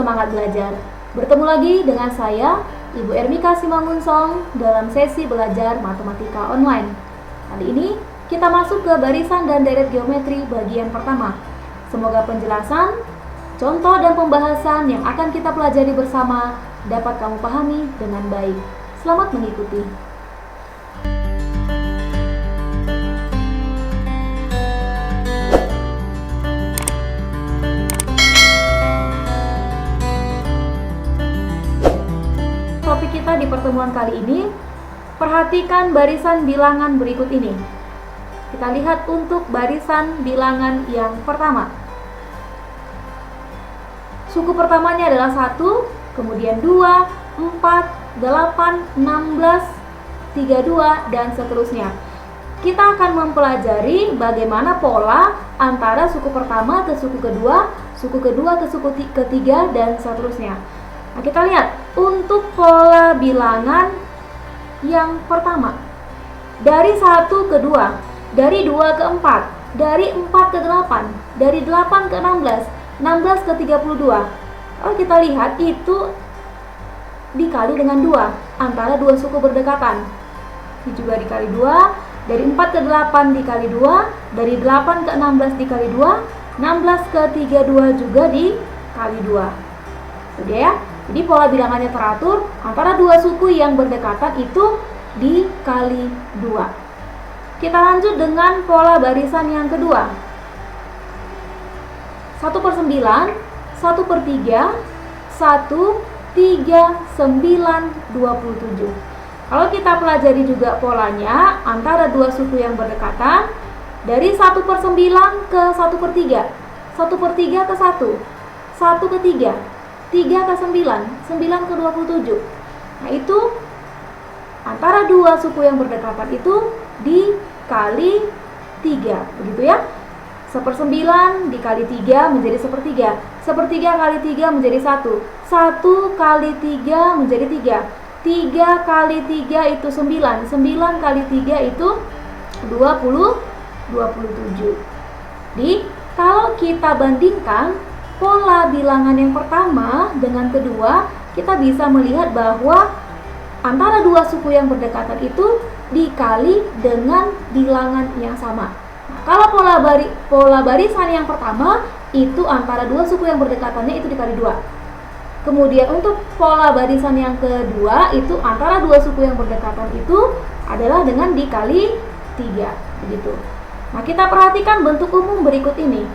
semangat belajar. Bertemu lagi dengan saya, Ibu Ermika Simangunsong, dalam sesi belajar matematika online. Kali ini kita masuk ke barisan dan deret geometri bagian pertama. Semoga penjelasan, contoh dan pembahasan yang akan kita pelajari bersama dapat kamu pahami dengan baik. Selamat mengikuti. Topik kita di pertemuan kali ini, perhatikan barisan bilangan berikut ini. Kita lihat untuk barisan bilangan yang pertama. Suku pertamanya adalah 1, kemudian 2, 4, 8, 16, 32, dan seterusnya. Kita akan mempelajari bagaimana pola antara suku pertama ke suku kedua ke suku ketiga, dan seterusnya. Nah, kita lihat untuk pola bilangan yang pertama. Dari 1 ke 2, dari 2 ke 4, dari 4 ke 8, dari 8 ke 16, 16 ke 32. Kalau kita lihat itu dikali dengan 2 antara dua suku berdekatan. Ini juga dikali 2, dari 4 ke 8 dikali 2, dari 8 ke 16 dikali 2, 16 ke 32 juga dikali 2. Sudah ya? Jadi pola bilangannya teratur, antara dua suku yang berdekatan itu dikali 2. Kita lanjut dengan pola barisan yang kedua. 1/9, 1/3, 1, 3, 9, 27. Kalau kita pelajari juga polanya antara dua suku yang berdekatan, dari 1/9 ke 1/3, 1/3 ke 1, 1 ke 3, 3 ke 9, 9 ke 27. Nah, itu antara dua suku yang berdekatan itu dikali 3, begitu ya. 1/9 dikali 3 menjadi 1/3. 1/3 kali 3 menjadi 1. 1 kali 3 menjadi 3. 3 kali 3 itu 9. 9 kali 3 itu 27. Jadi, kalau kita bandingkan pola bilangan yang pertama dengan kedua, kita bisa melihat bahwa antara dua suku yang berdekatan itu dikali dengan bilangan yang sama. Nah, kalau pola barisan yang pertama itu antara dua suku yang berdekatannya itu dikali 2. Kemudian untuk pola barisan yang kedua itu antara dua suku yang berdekatan itu adalah dengan dikali 3, begitu. Nah, kita perhatikan bentuk umum berikut ini.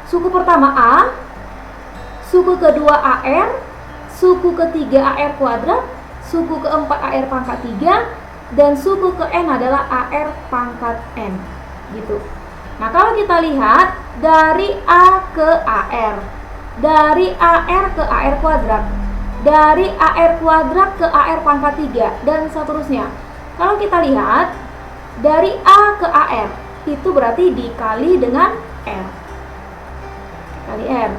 Suku pertama A, suku kedua AR, suku ketiga AR kuadrat, suku keempat AR pangkat 3, dan suku ke N adalah AR pangkat N, gitu. Nah, kalau kita lihat dari A ke AR, dari AR ke AR kuadrat, dari AR kuadrat ke AR pangkat 3, dan seterusnya. Kalau kita lihat dari A ke AR, itu berarti dikali dengan R. Kali R.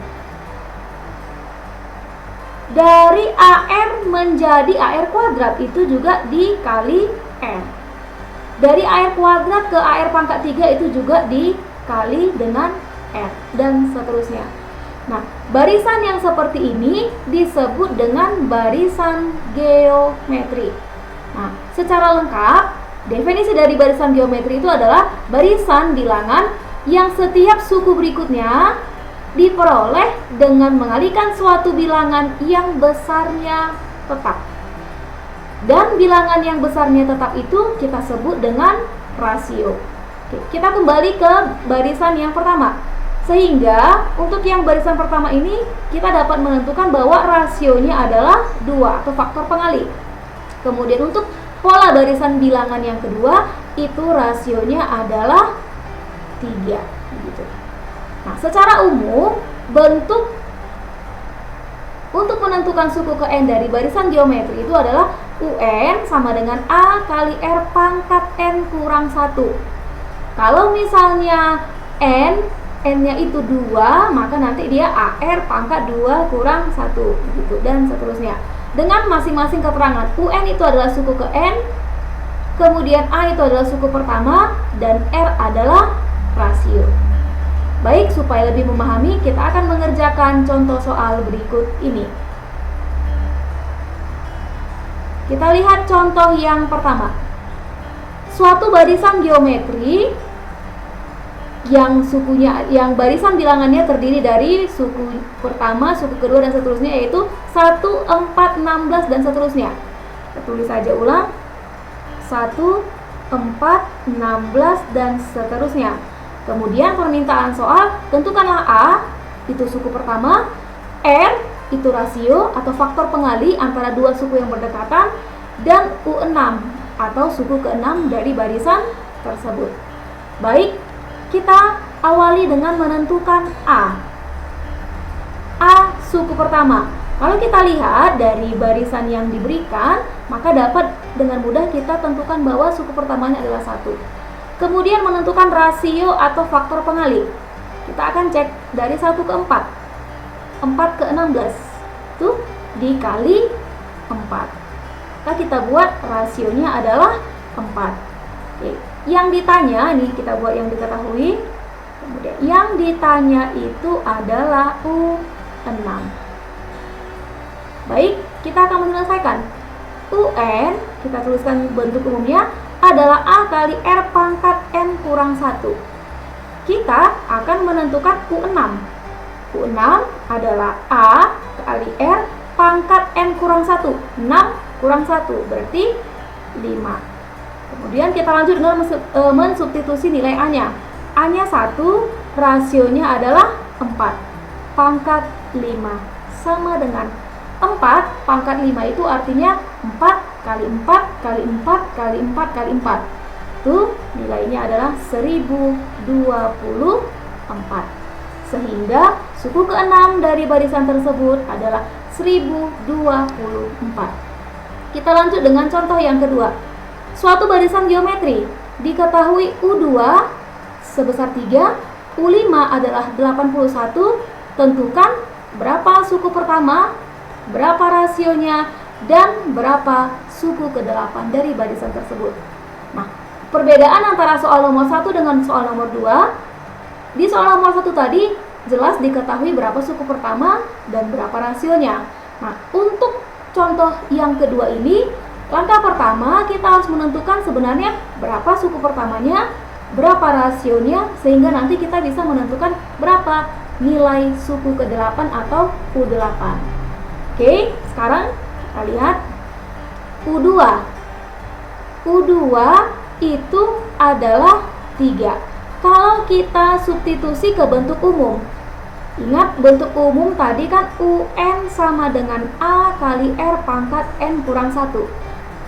Dari AR menjadi AR kuadrat itu juga dikali R. Dari AR kuadrat ke AR pangkat 3 itu juga dikali dengan R, dan seterusnya. Nah, barisan yang seperti ini disebut dengan barisan geometri. Nah, secara lengkap, definisi dari barisan geometri itu adalah barisan bilangan yang setiap suku berikutnya diperoleh dengan mengalihkan suatu bilangan yang besarnya tetap. Dan bilangan yang besarnya tetap itu kita sebut dengan rasio. Oke, kita kembali ke barisan yang pertama. Sehingga untuk yang barisan pertama ini kita dapat menentukan bahwa rasionya adalah 2 atau faktor pengalih. Kemudian untuk pola barisan bilangan yang kedua itu rasionya adalah 3, gitu. Nah, secara umum, bentuk untuk menentukan suku ke N dari barisan geometri itu adalah UN sama dengan A kali R pangkat N kurang 1. Kalau misalnya N-nya itu 2, maka nanti dia AR pangkat 2 kurang 1, gitu, dan seterusnya. Dengan masing-masing keterangan, UN itu adalah suku ke N, kemudian A itu adalah suku pertama, dan R adalah rasio. Baik, supaya lebih memahami, kita akan mengerjakan contoh soal berikut ini. Kita lihat contoh yang pertama. Suatu barisan geometri yang barisan bilangannya terdiri dari suku pertama, suku kedua, dan seterusnya, yaitu 1, 4, 16, dan seterusnya. Kita tulis saja ulang. 1, 4, 16, dan seterusnya. Kemudian permintaan soal, tentukanlah A, itu suku pertama, R, itu rasio atau faktor pengali antara dua suku yang berdekatan, dan U6, atau suku ke-6 dari barisan tersebut. Baik, kita awali dengan menentukan A. A, suku pertama. Kalau kita lihat dari barisan yang diberikan, maka dapat dengan mudah kita tentukan bahwa suku pertamanya adalah 1. Kemudian menentukan rasio atau faktor pengali. Kita akan cek dari 1 ke 4. 4 ke 16. Itu dikali 4. Maka kita buat rasionya adalah 4. Oke. Yang ditanya, nih kita buat yang diketahui. Kemudian yang ditanya itu adalah U6. Baik, kita akan menyelesaikan. UN, kita tuliskan bentuk umumnya, adalah A kali R pangkat N kurang 1. Kita akan menentukan U6. U6 adalah A kali R pangkat N kurang 1. 6 kurang 1 berarti 5. Kemudian kita lanjut dengan mensubstitusi nilai A-nya. A-nya 1, rasionya adalah 4. Pangkat 5 sama dengan 4 pangkat 5 itu artinya 4 kali 4 kali 4 kali 4 kali 4. Itu nilainya adalah 1024. Sehingga suku ke-6 dari barisan tersebut adalah 1024. Kita lanjut dengan contoh yang kedua. Suatu barisan geometri diketahui U2 sebesar 3, U5 adalah 81. Tentukan berapa suku pertama, berapa rasionya, dan berapa suku ke-8 dari barisan tersebut. Nah, perbedaan antara soal nomor 1 dengan soal nomor 2. Di soal nomor 1 tadi jelas diketahui berapa suku pertama dan berapa rasionya. Nah, untuk contoh yang kedua ini, langkah pertama kita harus menentukan sebenarnya berapa suku pertamanya, berapa rasionya, sehingga nanti kita bisa menentukan berapa nilai suku ke-8 atau U8. Oke, sekarang kita lihat U2. U2 itu adalah 3. Kalau kita substitusi ke bentuk umum, ingat bentuk umum tadi kan UN sama dengan A kali R pangkat N kurang 1.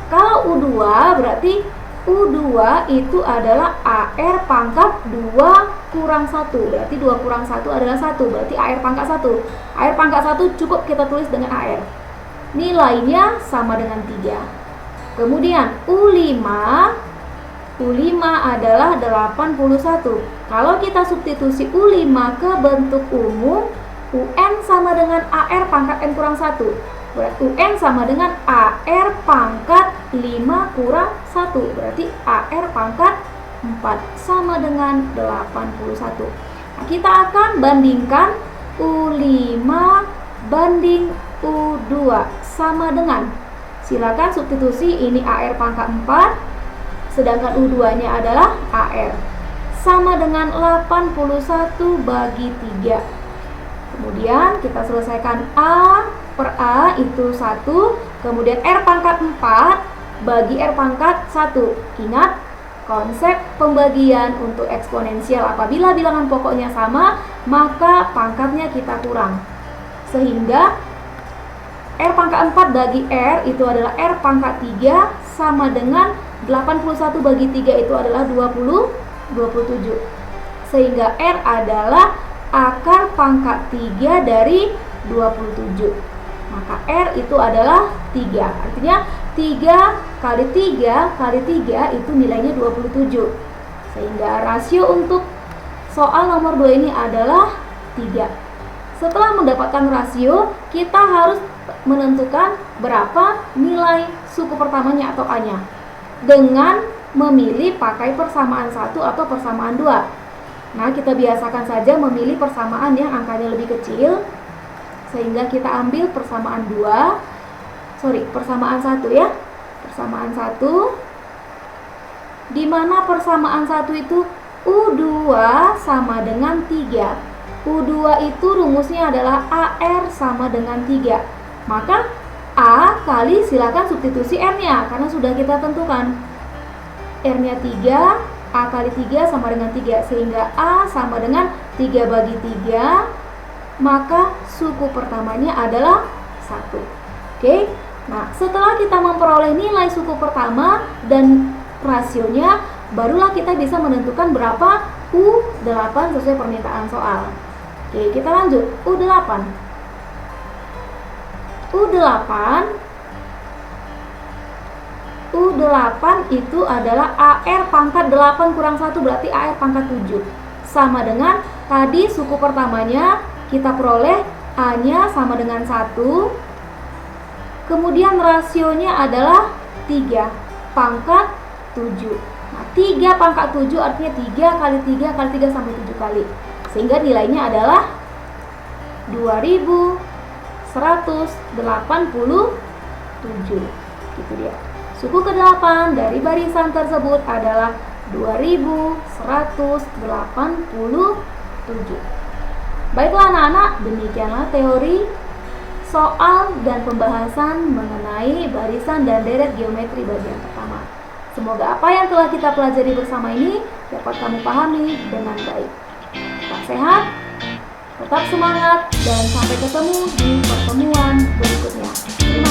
Kalau U2 berarti U2 itu adalah AR pangkat 2 kurang 1. Berarti 2 kurang 1 adalah 1. Berarti AR pangkat 1. AR pangkat 1 cukup kita tulis dengan AR. Nilainya sama dengan 3. Kemudian U5 adalah 81. Kalau kita substitusi U5 ke bentuk umum, UN sama dengan AR pangkat N kurang 1. Berarti UN sama dengan AR pangkat 5 kurang 1. Berarti AR pangkat 4 sama dengan 81. Nah, kita akan bandingkan U5 banding U2 sama dengan, silakan substitusi, ini AR pangkat 4, sedangkan U2 nya adalah AR, sama dengan 81 bagi 3. Kemudian kita selesaikan A per A itu 1, kemudian R pangkat 4 bagi R pangkat 1. Ingat konsep pembagian untuk eksponensial, apabila bilangan pokoknya sama, maka pangkatnya kita kurang. Sehingga R pangkat 4 bagi R itu adalah R pangkat 3 sama dengan 81 bagi 3 itu adalah 27. Sehingga R adalah akar pangkat 3 dari 27. Maka R itu adalah 3. Artinya 3 kali 3 kali 3 itu nilainya 27. Sehingga rasio untuk soal nomor 2 ini adalah 3. Setelah mendapatkan rasio, kita harus menentukan berapa nilai suku pertamanya atau A-nya dengan memilih pakai persamaan 1 atau persamaan 2. Nah, kita biasakan saja memilih persamaan yang angkanya lebih kecil, sehingga kita ambil persamaan persamaan 1 ya. Persamaan 1, di mana persamaan 1 itu U2 sama dengan 3. U2 itu rumusnya adalah AR sama dengan 3. Maka A kali, silakan substitusi R-nya karena sudah kita tentukan. R-nya 3, A kali 3 sama dengan 3, sehingga A sama dengan 3 bagi 3, maka suku pertamanya adalah 1. Oke, nah setelah kita memperoleh nilai suku pertama dan rasionya, barulah kita bisa menentukan berapa U8 sesuai permintaan soal. Oke, kita lanjut. U8 itu adalah AR pangkat 8 kurang 1, berarti AR pangkat 7. Sama dengan tadi suku pertamanya kita peroleh A-nya sama dengan 1. Kemudian rasionya adalah 3 pangkat 7. Nah, 3 pangkat 7 artinya 3 kali 3 kali 3 sampai 7 kali. Sehingga nilainya adalah 2187. Gitu dia. Suku ke-8 dari barisan tersebut adalah 2187. Baiklah anak-anak, demikianlah teori, soal, dan pembahasan mengenai barisan dan deret geometri bagian pertama. Semoga apa yang telah kita pelajari bersama ini dapat kamu pahami dengan baik. Tetap sehat, tetap semangat, dan sampai ketemu di pertemuan berikutnya. Terima